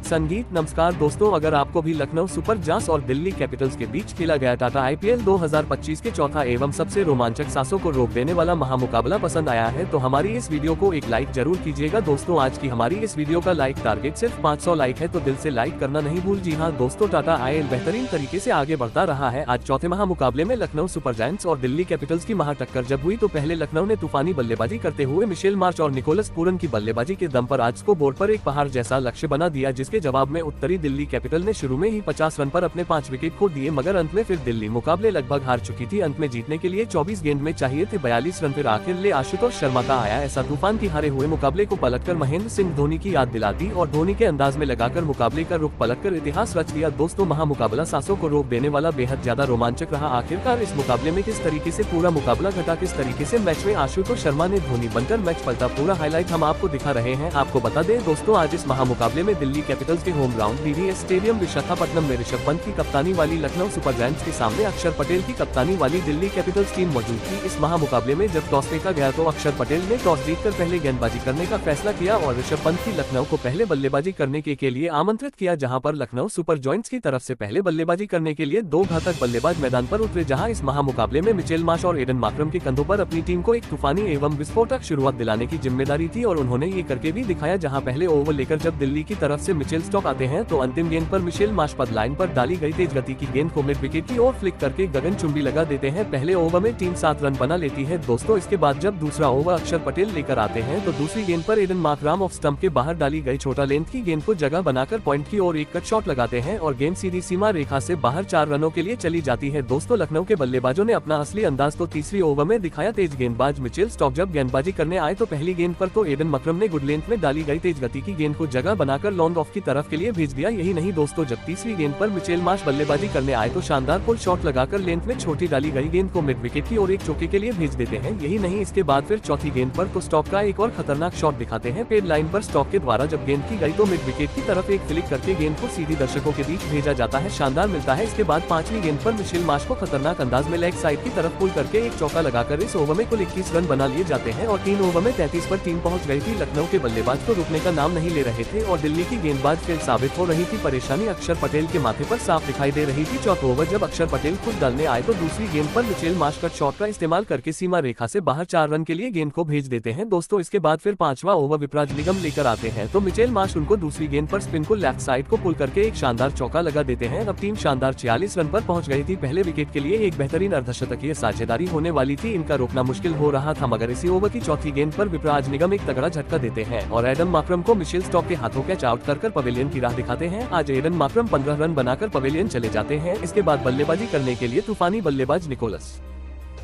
संगीत। नमस्कार दोस्तों, अगर आपको भी लखनऊ सुपर जायंट्स और दिल्ली कैपिटल्स के बीच खेला गया टाटा आईपीएल 2025 के चौथा एवं सबसे रोमांचक सांसों को रोक देने वाला महामुकाबला पसंद आया है तो हमारी इस वीडियो को एक लाइक जरूर कीजिएगा। दोस्तों, आज की हमारी इस वीडियो का लाइक टारगेट सिर्फ 500 लाइक है, तो दिल से लाइक करना नहीं भूल। जी हाँ दोस्तों, टाटा आईपीएल बेहतरीन तरीके से आगे बढ़ता रहा है। आज चौथे महामुकाबले में लखनऊ सुपर जायंट्स और दिल्ली कैपिटल्स की महाटक्कर जब हुई तो पहले लखनऊ ने तूफानी बल्लेबाजी करते हुए मिशेल मार्श और निकोलस पूरन की बल्लेबाजी के दम पर आज को बोर्ड पर एक पहाड़ जैसा लक्ष्य बना दिया, जिसके जवाब में उत्तरी दिल्ली कैपिटल ने शुरू में ही 50 रन पर अपने 5 विकेट खो दिए, मगर अंत में फिर दिल्ली मुकाबले लगभग हार चुकी थी। अंत में जीतने के लिए 24 गेंद में चाहिए थे 42 रन, फिर आखिर ले आशुतोष शर्मा का आया ऐसा तूफान की हारे हुए मुकाबले को पलटकर महेंद्र सिंह धोनी की याद दिला दी और धोनी के अंदाज में लगाकर मुकाबले का रुख पलटकर इतिहास रच दिया। दोस्तों, महामुकाबला सांसों को रोक देने वाला बेहद ज्यादा रोमांचक रहा। आखिरकार इस मुकाबले में किस तरीके से पूरा मुकाबला घटा, किस तरीके से मैच में आशुतोष शर्मा ने धोनी बनकर मैच पलटा, पूरा हाईलाइट हम आपको दिखा रहे हैं। आपको बता दें दोस्तों, आज इस महामुकाबले में दिल्ली कैपिटल्स के home ground VVS stadium Visakhapatnam में ऋषभ पंत की कप्तानी वाली लखनऊ सुपर जायंट्स के सामने अक्षर पटेल की कप्तानी वाली दिल्ली कैपिटल्स टीम मौजूद थी। इस महामुकाबले में जब टॉस फेंका गया तो अक्षर पटेल ने टॉस जीतकर पहले गेंदबाजी करने का फैसला किया और ऋषभ पंत की लखनऊ को पहले बल्लेबाजी करने के लिए आमंत्रित किया, जहां पर लखनऊ सुपर जायंट्स की तरफ से पहले बल्लेबाजी करने के लिए 2 घातक बल्लेबाज मैदान पर उतरे, जहां इस महामुकाबले में मिचेल मार्श और एडन मार्क्रम के कंधों पर अपनी टीम को एक तूफानी एवं विस्फोटक शुरुआत दिलाने की जिम्मेदारी थी और उन्होंने ये करके भी दिखाया। जहां पहले ओवर लेकर जब दिल्ली की तरफ से मिचेल स्टॉक आते हैं तो अंतिम गेंद पर मिशेल मार्श पर लाइन पर डाली गई तेज गति की गेंद को मिड विकेट की ओर फ्लिक करके गगनचुंबी लगा देते हैं। पहले ओवर में टीम 7 रन बना लेती है। दोस्तों, इसके बाद जब दूसरा ओवर अक्षर पटेल लेकर आते हैं तो दूसरी गेंद पर एडन मार्क्रम ऑफ स्टंप के बाहर डाली गई छोटा लेंथ की गेंद को जगह बनाकर पॉइंट की ओर एक कट शॉट लगाते हैं और गेंद सीधी सीमा रेखा से बाहर 4 रनों के लिए चली जाती है। दोस्तों, लखनऊ के बल्लेबाजों ने अपना असली अंदाज तो तीसरी ओवर में दिखाया। तेज गेंदबाज मिचेल स्टॉक जब गेंदबाजी करने आए तो पहली गेंद पर तो एडन मार्क्रम ने गुड लेंथ में डाली गई तेज गति की गेंद को जगह बनाकर लॉन्ग ऑफ की तरफ के लिए भेज दिया। यही नहीं दोस्तों, जब तीसरी गेंद पर मिचेल मार्श बल्लेबाजी करने आए तो शानदार पुल शॉट लगाकर लेंथ में छोटी डाली गई गेंद को मिड विकेट की ओर एक चौके के लिए भेज देते हैं। यही नहीं, इसके बाद फिर चौथी गेंद पर तो स्टॉक का एक और खतरनाक शॉट दिखाते हैं। पेड लाइन पर स्टॉक के द्वारा जब गेंद की गई तो मिड विकेट की तरफ एक फ्लिक करके गेंद को सीधी दर्शकों के बीच भेजा जाता है, शानदार मिलता है। इसके बाद 5वीं गेंद पर मिचेल मार्श को खतरनाक अंदाज में लेग साइड की तरफ पुल करके एक चौका लगाकर इस ओवर में कुल 21 रन बना लिए जाते हैं और 3 ओवर में 33 पर टीम पहुंच गई थी। लखनऊ के बल्लेबाज को रुकने का नाम नहीं ले रहे थे और दिल्ली की गेंदबाज फेल साबित हो रही थी। परेशानी अक्षर पटेल के माथे पर साफ दिखाई दे रही थी। चौथा ओवर जब अक्षर पटेल खुद डालने आए तो दूसरी गेंद पर मिचेल मार्श कट शॉट का इस्तेमाल करके सीमा रेखा से बाहर 4 रन के लिए गेंद को भेज देते हैं। दोस्तों, इसके बाद फिर 5वां ओवर विपराज निगम लेकर आते हैं तो मिचेल मार्श उनको दूसरी गेंद पर स्पिन को लेफ्ट साइड को पुल करके एक शानदार चौका लगा देते हैं। अब टीम शानदार 46 रन पर पहुंच गई थी। पहले विकेट के लिए एक बेहतरीन अर्धशतकीय साझेदारी होने वाली थी, इनका रोकना मुश्किल हो रहा था, मगर इसी ओवर की चौथी गेंद पर विपराज निगम एक तगड़ा झटका देते हैं और एडन मार्क्रम को मिशेल स्टॉक के हाथों कैच आउट कर पवेलियन की राह दिखाते हैं। आज एडन मार्क्रम 15 रन बनाकर पवेलियन चले जाते हैं। इसके बाद बल्लेबाजी करने के लिए तूफानी बल्लेबाज निकोलस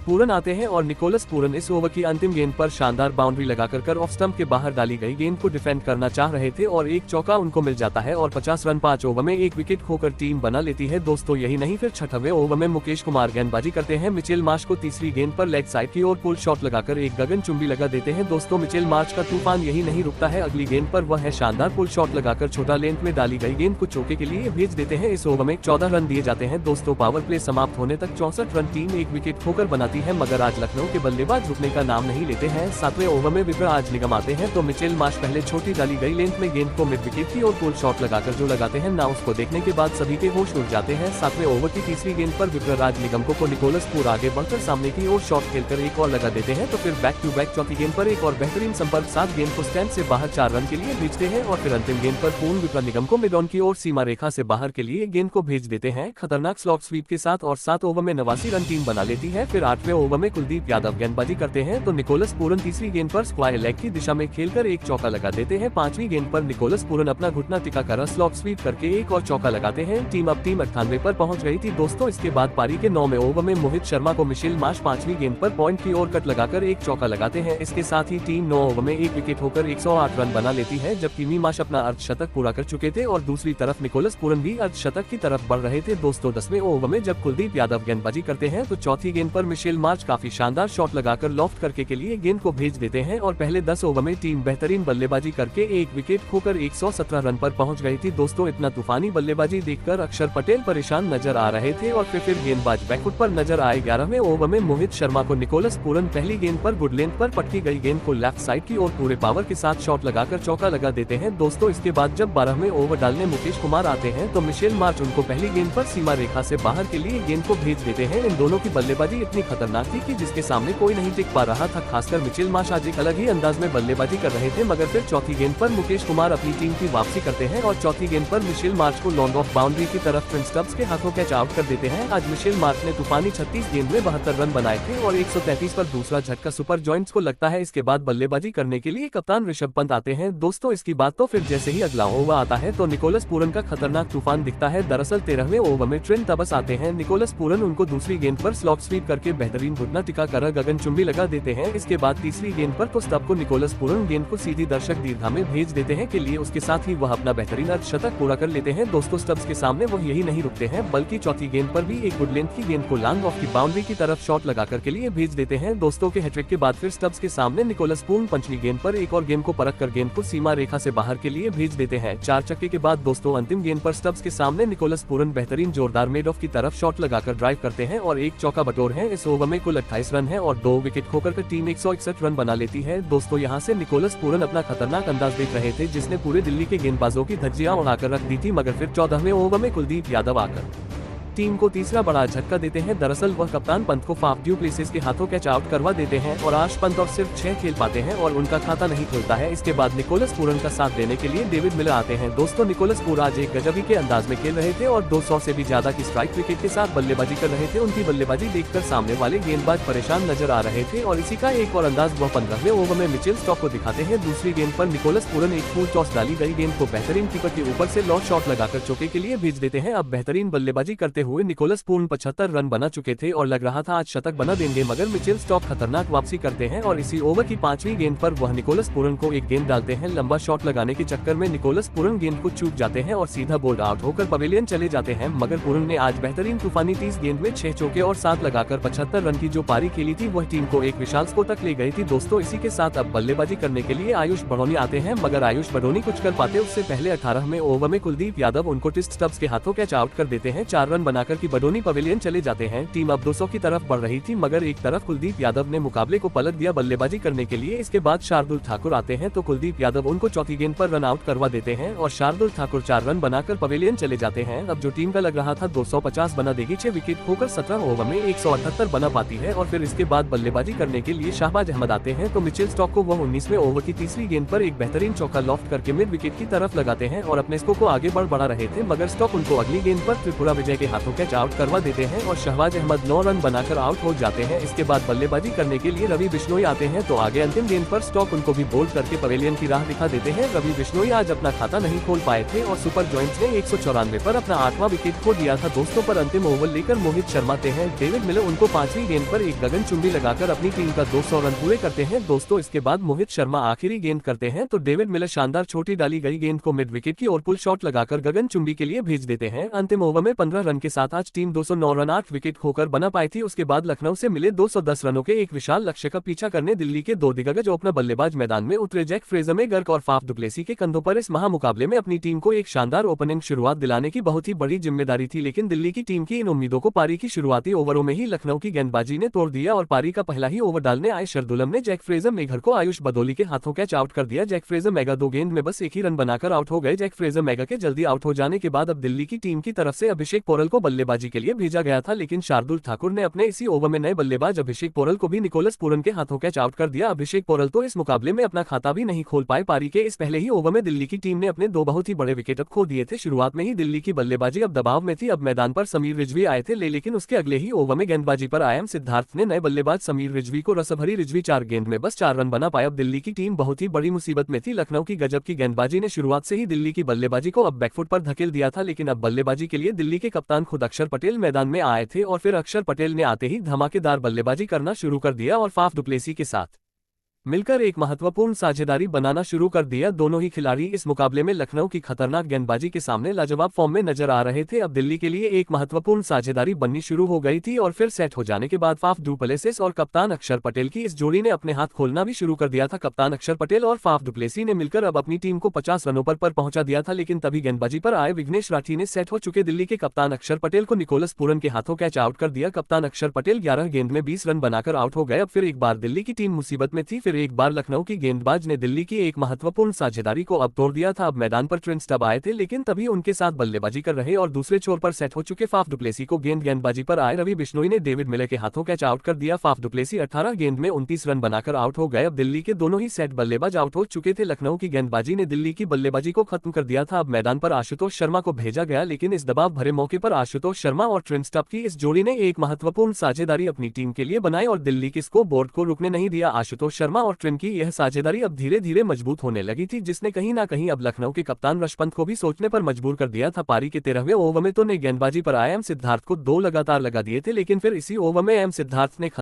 पूरन आते हैं और निकोलस पूरन इस ओवर की अंतिम गेंद पर शानदार बाउंड्री लगाकर ऑफ स्टंप के बाहर डाली गई गेंद को डिफेंड करना चाह रहे थे और एक चौका उनको मिल जाता है और 50 रन 5 ओवर में एक विकेट खोकर टीम बना लेती है। दोस्तों, यही नहीं, फिर 6वें ओवर में मुकेश कुमार गेंदबाजी करते हैं। मिचेल मार्श को तीसरी गेंद पर लेग साइड की ओर पुल शॉट लगाकर एक गगनचुंबी लगा देते हैं। दोस्तों, मिचेल मार्श का तूफान यही नहीं रुकता है, अगली गेंद पर वह है शानदार पुल शॉट लगाकर छोटा लेंथ में डाली गई गेंद को चौके के लिए भेज देते हैं। इस ओवर में 14 रन दिए जाते हैं। दोस्तों, पावर प्ले समाप्त होने तक 64 रन टीम एक विकेट खोकर बनाती है, मगर आज लखनऊ के बल्लेबाज रुकने का नाम नहीं लेते हैं। 7वें ओवर में विपराज निगम आते हैं तो मिचेल मार्श पहले छोटी डाली गई लेंथ में गेंद को मिड विकेट की ओर पुल शॉट लगाकर जो लगाते हैं ना, उसको देखने के बाद सभी के होश उड़ जाते हैं। 7वें ओवर की तीसरी गेंद पर विपराज निगम को निकोलस पूर आगे बढ़कर सामने की ओर शॉट खेलकर एक और लगा देते हैं तो फिर बैक टू बैक चौथी गेंद पर एक और बेहतरीन संपर्क साथ गेंद को स्टैंड से बाहर 4 रन के लिए भेजते हैं और फिर अंतिम गेंद पर पूर्ण विपरा निगम को मिड ऑन की ओर सीमा रेखा से बाहर के लिए गेंद को भेज देते हैं खतरनाक स्लॉट स्वीप के साथ और 7 ओवर में 89 रन टीम बना लेती है। फिर 8वें ओवर में कुलदीप यादव गेंदबाजी करते हैं तो निकोलस पूरन तीसरी गेंद पर स्क्वायर लेग की दिशा में खेलकर एक चौका लगा देते हैं। 5वीं गेंद पर निकोलस पूरन अपना घुटना टिकाकर स्लॉप स्वीप करके एक और चौका लगाते हैं। टीम 98 पर पहुंच गई थी। दोस्तों, इसके बाद पारी के 9वें ओवर में मोहित शर्मा को मिशेल मार्श 5वीं गेंद पर पॉइंट की ओर कट लगाकर एक चौका लगाते हैं। इसके साथ ही टीम 9 ओवर में एक विकेट होकर 108 रन बना लेती है, जबकि मिचेल मार्श अपना अर्धशतक पूरा कर चुके थे और दूसरी तरफ निकोलस पूरन भी अर्धशतक की तरफ बढ़ रहे थे। दोस्तों, 10वें ओवर में जब कुलदीप यादव गेंदबाजी करते हैं तो चौथी गेंद पर मिशेल मिशेल मार्च काफी शानदार शॉट लगाकर लॉफ्ट करके के लिए गेंद को भेज देते हैं और पहले 10 ओवर में टीम बेहतरीन बल्लेबाजी करके एक विकेट खोकर 117 रन पर पहुंच गई थी। दोस्तों इतना तूफानी बल्लेबाजी देखकर अक्षर पटेल परेशान नजर आ रहे थे और फिर गेंदबाज बैकफुट पर नजर आए। 11वें ओवर में मोहित शर्मा को निकोलस पूरन पहली गेंद पर गुड लेंथ पर पटकी गई गेंद को लेफ्ट साइड की ओर पूरे पावर के साथ शॉट लगाकर चौका लगा देते हैं। दोस्तों इसके बाद जब 12वें ओवर डालने मुकेश कुमार आते हैं तो मिशेल मार्च उनको पहली गेंद पर सीमा रेखा से बाहर के लिए गेंद को भेज देते हैं। इन दोनों की बल्लेबाजी इतनी खतरनाक थी कि जिसके सामने कोई नहीं टिक पा रहा था। खासकर मिशेल मार्च आज एक अलग ही अंदाज में बल्लेबाजी कर रहे थे, मगर फिर चौथी गेंद पर मुकेश कुमार अपनी टीम की वापसी करते हैं और चौथी गेंद पर मिशेल मार्च को लॉन्ग ऑफ बाउंड्री की तरफ ट्विन स्टब्स के हाथों कैच आउट कर देते हैं। आज मिशेल मार्च ने तूफानी 36 गेंद में 72 रन बनाए थे और 133 पर दूसरा झटका सुपर जॉइंट्स को लगता है। इसके बाद बल्लेबाजी करने के लिए कप्तान ऋषभ पंत आते हैं। दोस्तों इसकी बात तो फिर जैसे ही अगला ओवर आता है तो निकोलस पूरन का खतरनाक तूफान दिखता है। दरअसल 13वें ओवर में ट्रेंट तबस आते हैं। निकोलस पूरन उनको दूसरी गेंद पर स्लॉट स्वीप करके बेहतरीन घुटना टिका कर गगनचुंबी लगा देते हैं। इसके बाद तीसरी गेंद पर तो तब को निकोलस पूरन गेंद को सीधी दर्शक दीर्घा में भेज देते हैं के लिए उसके साथ ही वह अपना बेहतरीन अर्धशतक पूरा कर लेते हैं। दोस्तों स्टब्स के सामने वह यही नहीं रुकते हैं बल्कि चौथी गेंद पर भी एक गुड लेंथ की गेंद को लॉन्ग ऑफ की बाउंड्री की तरफ शॉट लगाकर के लिए भेज देते हैं। दोस्तों के हैट्रिक के बाद फिर स्टब्स के सामने निकोलस पूरन पंचमी गेंद पर एक और गेंद को परख कर गेंद को सीमा रेखा से बाहर के लिए भेज देते हैं। 4 छक्के के बाद दोस्तों अंतिम गेंद पर स्टब्स के सामने निकोलस पूरन बेहतरीन जोरदार मेड ऑफ की तरफ शॉट लगाकर ड्राइव करते हैं और एक चौका बटोर है। इस ओवर में कुल 28 रन है और 2 विकेट खोकर टीम 161 रन बना लेती है। दोस्तों यहाँ से निकोलस पूरन अपना खतरनाक अंदाज देख रहे थे जिसने पूरे दिल्ली के गेंदबाजों की धज्जियां उड़ाकर रख दी थी, मगर फिर 14वें ओवर में कुलदीप यादव आकर टीम को तीसरा बड़ा झटका देते हैं। दरअसल वह कप्तान पंत को फाफ डू प्लेसिस के हाथों कैच आउट करवा देते हैं और आश पंत और सिर्फ 6 खेल पाते हैं और उनका खाता नहीं खुलता है। इसके बाद निकोलस पूरन का साथ देने के लिए डेविड मिलर आते हैं। दोस्तों निकोलस पूरन आज एक गजबी के अंदाज में खेल रहे थे और 200 से भी ज्यादा की स्ट्राइक विकेट के साथ बल्लेबाजी कर रहे थे। उनकी बल्लेबाजी देखकर सामने वाले गेंदबाज परेशान नजर आ रहे थे और इसी का एक और अंदाज वह 15वें ओवर में मिचेल स्टॉक को दिखाते हैं। दूसरी गेंद पर निकोलस पूरन एक फुल टॉस डाली गई गेंद को बेहतरीन कीपर के ऊपर से लॉन्ग शॉट लगाकर चौके के लिए भेज देते हैं। अब बेहतरीन बल्लेबाजी करते हुए निकोलस पूरन 75 रन बना चुके थे और लग रहा था आज शतक बना देंगे, मगर मिचेल स्टॉक खतरनाक वापसी करते हैं और इसी ओवर की 5वीं गेंद पर वह निकोलस पूरन को एक गेंद डालते हैं। लंबा शॉट लगाने के चक्कर में निकोलस पूरन गेंद को चूक जाते हैं और सीधा बोल्ड आउट होकर पवेलियन चले जाते हैं, मगर पूरन ने आज बेहतरीन तूफानी 30 गेंद में 6 चौके और 7 लगाकर 75 रन की जो पारी खेली थी वह टीम को एक विशाल स्कोर तक ले गई थी। दोस्तों इसी के साथ अब बल्लेबाजी करने के लिए आयुष बड़ौनी आते हैं, मगर आयुष बड़ौनी कुछ कर पाते उससे पहले 18वें ओवर में कुलदीप यादव उनको टेस्ट स्टब्स के हाथों कैच आउट कर देते हैं। 4 रन बनाकर की बड़ौनी पवेलियन चले जाते हैं। टीम अब 200 की तरफ बढ़ रही थी, मगर एक तरफ कुलदीप यादव ने मुकाबले को पलट दिया बल्लेबाजी करने के लिए। इसके बाद शार्दुल ठाकुर आते हैं तो कुलदीप यादव उनको चौथी गेंद पर रन आउट करवा देते हैं और शार्दुल ठाकुर 4 रन बनाकर पवेलियन चले जाते हैं। अब जो टीम का लग रहा था 250 बना देगी, 6 विकेट खोकर 17 ओवर में 178 बना पाती है और फिर इसके बाद बल्लेबाजी करने के लिए शाहबाज अहमद आते हैं तो मिचेल स्टॉक को वह 19वें ओवर की तीसरी गेंद पर एक बेहतरीन चौका लॉफ्ट करके मिड विकेट की तरफ लगाते हैं और अपने स्कोर को आगे बढ़ा रहे थे, मगर स्टॉक उनको अगली गेंद पर त्रिपुरा विजय के हाथों कैच आउट करवा देते हैं और शहबाज अहमद 9 रन बनाकर आउट हो जाते हैं। इसके बाद बल्लेबाजी करने के लिए रवि बिश्नोई आते हैं तो आगे अंतिम गेंद पर स्टॉक उनको भी बोल्ड करके पवेलियन की राह दिखा देते हैं। रवि बिश्नोई आज अपना खाता नहीं खोल पाए थे और सुपर जॉइंट्स ने 194 पर अपना 8वां विकेट खो दिया था। दोस्तों पर अंतिम ओवर लेकर मोहित शर्मा आते हैं। डेविड मिलर उनको 5वीं गेंद पर एक गगनचुंबी लगाकर अपनी टीम का 200 रन पूरे करते हैं। दोस्तों इसके बाद मोहित शर्मा आखिरी गेंद करते हैं तो डेविड मिलर शानदार छोटी डाली गई गेंद को मिड विकेट की और पुल शॉट लगाकर गगनचुंबी के लिए भेज देते हैं। अंतिम ओवर में 15 रन के साथ आज टीम 209 रन 8 विकेट खोकर बना पाई थी। उसके बाद लखनऊ से मिले 210 रनों के एक विशाल लक्ष्य का पीछा करने दिल्ली के 2 दिग्गज ओपनर बल्लेबाज मैदान में उतरे। जैक फ्रेजर में गर्क और फाफ डुप्लेसी के कंधों पर इस महामुकाबले में अपनी टीम को एक शानदार ओपनिंग शुरुआत दिलाने की बहुत ही बड़ी जिम्मेदारी थी, लेकिन दिल्ली की टीम की इन उम्मीदों को पारी की शुरुआती ओवरों में ही लखनऊ की गेंदबाजी ने तोड़ दिया और पारी का पहला ही ओवर डालने आए शरदुलम ने जैक फ्रेजर मेघर को आयुष बदौली के हाथों कैच आउट कर दिया। जैक फ्रेजर मेगा 2 गेंद में बस एक ही रन बनाकर आउट हो गए। जैक फ्रेजर मेगा के जल्दी आउट हो जाने के बाद अब दिल्ली की टीम की तरफ से अभिषेक पोरल को बल्लेबाजी के लिए भेजा गया था, लेकिन शार्दुल ठाकुर ने अपने इसी ओवर में नए बल्लेबाज अभिषेक पोरल को भी निकोलस पूरन के हाथों कैच आउट कर दिया। अभिषेक पोरल तो इस मुकाबले में अपना खाता भी नहीं खोल पाए। पारी के इस पहले ही ओवर में दिल्ली की टीम ने अपने 2 बहुत ही बड़े विकेट खो दिए थे। शुरुआत में ही दिल्ली की बल्लेबाजी अब दबाव में थी। अब मैदान पर समीर रिजवी आए थे, लेकिन उसके अगले ही ओवर में गेंदबाजी पर आयम सिद्धार्थ ने नए बल्लेबाज समीर रिजवी को रसभरी रिजवी 4 गेंद में बस 4 रन बना पाए। अब दिल्ली की टीम बहुत ही बड़ी मुसीबत में थी। लखनऊ की गजब की गेंदबाजी ने शुरुआत से ही दिल्ली की बल्लेबाजी को अब बैकफुट पर धकेल दिया था, लेकिन अब बल्लेबाजी के लिए दिल्ली के कप्तान खुद अक्षर पटेल मैदान में आए थे और फिर अक्षर पटेल ने आते ही धमाकेदार बल्लेबाजी करना शुरू कर दिया और फाफ डुप्लेसी के साथ मिलकर एक महत्वपूर्ण साझेदारी बनाना शुरू कर दिया। दोनों ही खिलाड़ी इस मुकाबले में लखनऊ की खतरनाक गेंदबाजी के सामने लाजवाब फॉर्म में नजर आ रहे थे। अब दिल्ली के लिए एक महत्वपूर्ण साझेदारी बननी शुरू हो गई थी और फिर सेट हो जाने के बाद फाफ डू प्लेसिस और कप्तान अक्षर पटेल की इस जोड़ी ने अपने हाथ खोलना भी शुरू कर दिया था। कप्तान अक्षर पटेल और फाफ डू प्लेसी ने मिलकर अब अपनी टीम को 50 रनों पर पहुंचा दिया था, लेकिन तभी गेंदबाजी पर आए विघ्नेश राठी ने सेट हो चुके दिल्ली के कप्तान अक्षर पटेल को निकोलस पूरन के हाथों कैच आउट कर दिया। कप्तान अक्षर पटेल 11 गेंद में 20 रन बनाकर आउट हो गए। अब फिर एक बार दिल्ली की टीम मुसीबत में थी, फिर एक बार लखनऊ की गेंदबाज ने दिल्ली की एक महत्वपूर्ण साझेदारी को अब तोड़ दिया था। अब मैदान पर ट्रेंट स्टब आए थे, लेकिन तभी उनके साथ बल्लेबाजी कर रहे और दूसरे छोर पर सेट हो चुके फाफ डू प्लेसी को गेंदबाजी पर आए रवि बिश्नोई ने डेविड मिलर के हाथों कैच आउट कर दिया। फाफ डू प्लेसी 18 गेंद में 29 रन बनाकर आउट हो गए। अब दिल्ली के दोनों ही सेट बल्लेबाज आउट हो चुके थे। लखनऊ की गेंदबाजी ने दिल्ली की बल्लेबाजी को खत्म कर दिया था। अब मैदान पर आशुतोष शर्मा को भेजा गया, लेकिन इस दबाव भरे मौके पर आशुतोष शर्मा और ट्रेंट स्टब की इस जोड़ी ने एक महत्वपूर्ण साझेदारी अपनी टीम के लिए बनाई और दिल्ली की स्कोर बोर्ड को रुकने नहीं दिया। आशुतोष शर्मा और ट्रेंट की यह साझेदारी अब धीरे धीरे मजबूत होने लगी थी, जिसने कहीं ना कहीं अब लखनऊ के कप्तान रश पंत को भी सोचने पर मजबूर कर दिया था। पारी के 13वें ओवर में तो ने गेंदबाजी पर आए एम सिद्धार्थ को 2 लगातार लगा दिए थे, लेकिन फिर इसी ओवर में एम सिद्धार्थ ने